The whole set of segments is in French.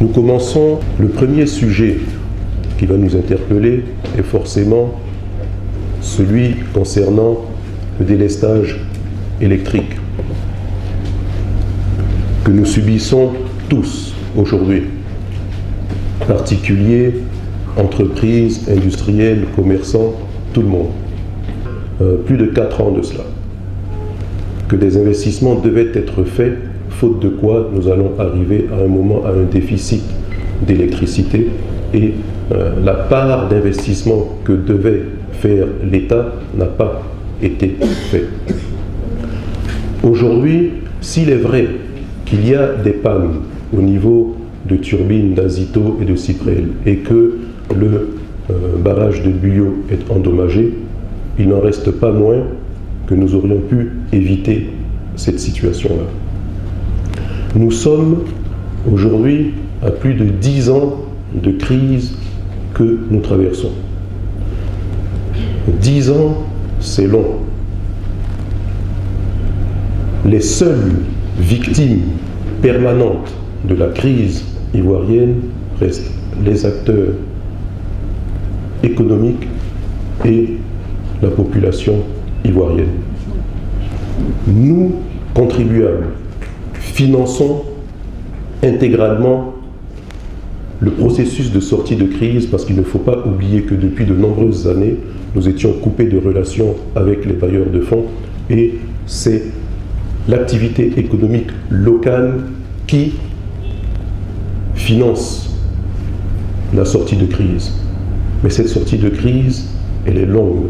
Nous commençons, le premier sujet qui va nous interpeller est forcément celui concernant le délestage électrique que nous subissons tous aujourd'hui, particuliers, entreprises, industriels, commerçants, tout le monde. Plus de 4 ans de cela, que des investissements devaient être faits, faute de quoi nous allons arriver à un moment à un déficit d'électricité et la part d'investissement que devait faire l'État n'a pas été faite. Aujourd'hui, s'il est vrai qu'il y a des pannes au niveau de turbines d'Azito et de Cyprel et que le barrage de Buyo est endommagé, il n'en reste pas moins que nous aurions pu éviter cette situation-là. Nous sommes aujourd'hui à plus de 10 ans de crise que nous traversons. 10 ans, c'est long. Les seules victimes permanentes de la crise ivoirienne restent les acteurs économiques et la population ivoirienne. Nous, contribuables, finançons intégralement le processus de sortie de crise parce qu'il ne faut pas oublier que depuis de nombreuses années, nous étions coupés de relations avec les bailleurs de fonds et c'est l'activité économique locale qui finance la sortie de crise. Mais cette sortie de crise, elle est longue,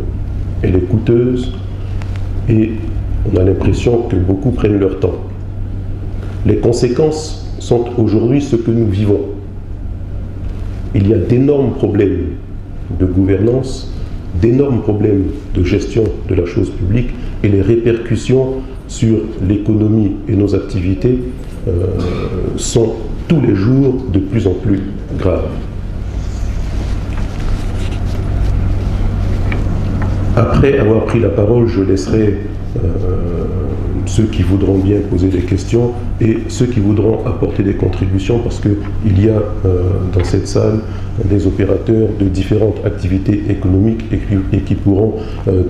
elle est coûteuse et on a l'impression que beaucoup prennent leur temps. Les conséquences sont aujourd'hui ce que nous vivons. Il y a d'énormes problèmes de gouvernance, d'énormes problèmes de gestion de la chose publique et les répercussions sur l'économie et nos activités sont tous les jours de plus en plus graves. Après avoir pris la parole, je laisserai ceux qui voudront bien poser des questions et ceux qui voudront apporter des contributions parce qu'il y a dans cette salle des opérateurs de différentes activités économiques et qui pourront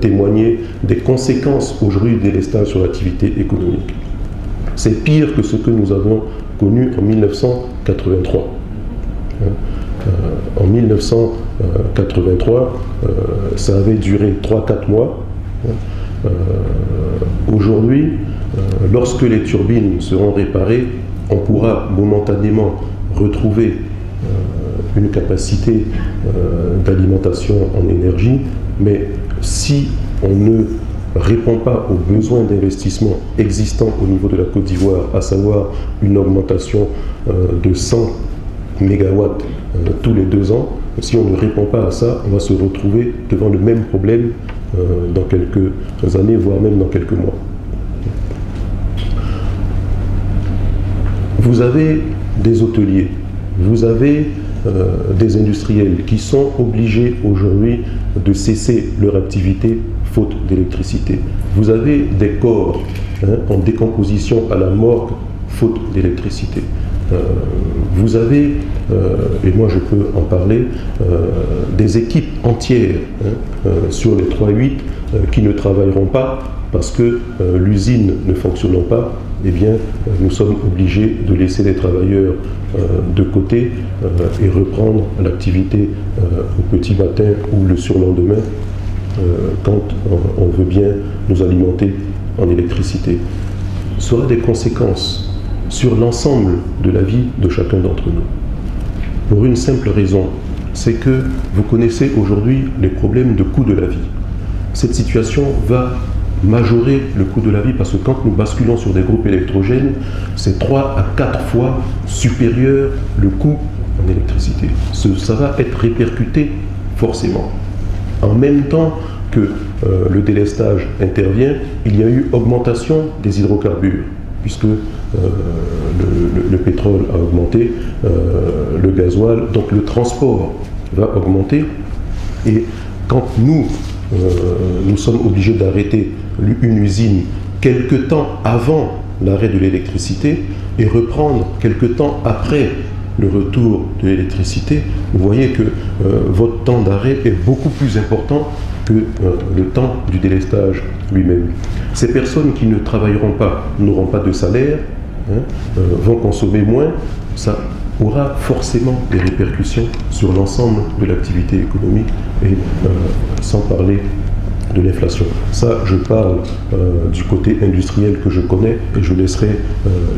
témoigner des conséquences aujourd'hui des délestages sur l'activité économique. C'est pire que ce que nous avons connu en 1983. En 1983, ça avait duré 3-4 mois. Aujourd'hui, lorsque les turbines seront réparées, on pourra momentanément retrouver une capacité d'alimentation en énergie, mais si on ne répond pas aux besoins d'investissement existants au niveau de la Côte d'Ivoire, à savoir une augmentation de 100 mégawatts tous les 2 ans, si on ne répond pas à ça, on va se retrouver devant le même problème dans quelques années, voire même dans quelques mois. Vous avez des hôteliers, vous avez des industriels qui sont obligés aujourd'hui de cesser leur activité faute d'électricité. Vous avez des corps en décomposition à la morgue faute d'électricité. Vous avez, et moi je peux en parler, des équipes entières sur les 3-8 qui ne travailleront pas parce que l'usine ne fonctionnant pas, eh bien, nous sommes obligés de laisser les travailleurs de côté et reprendre l'activité au petit matin ou le surlendemain quand on veut bien nous alimenter en électricité. Ça aura des conséquences sur l'ensemble de la vie de chacun d'entre nous. Pour une simple raison, c'est que vous connaissez aujourd'hui les problèmes de coût de la vie. Cette situation va majorer le coût de la vie parce que quand nous basculons sur des groupes électrogènes, c'est 3 à 4 fois supérieur le coût en électricité. Ça va être répercuté forcément. En même temps que le délestage intervient, il y a eu augmentation des hydrocarbures, puisque le pétrole a augmenté, le gasoil, donc le transport va augmenter. Et quand nous sommes obligés d'arrêter une usine quelque temps avant l'arrêt de l'électricité et reprendre quelque temps après le retour de l'électricité, vous voyez que votre temps d'arrêt est beaucoup plus important que le temps du délestage lui-même. Ces personnes qui ne travailleront pas, n'auront pas de salaire, vont consommer moins, ça aura forcément des répercussions sur l'ensemble de l'activité économique et sans parler de l'inflation. Ça, je parle du côté industriel que je connais et je laisserai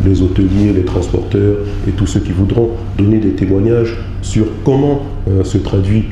les hôteliers, les transporteurs et tous ceux qui voudront donner des témoignages sur comment se traduit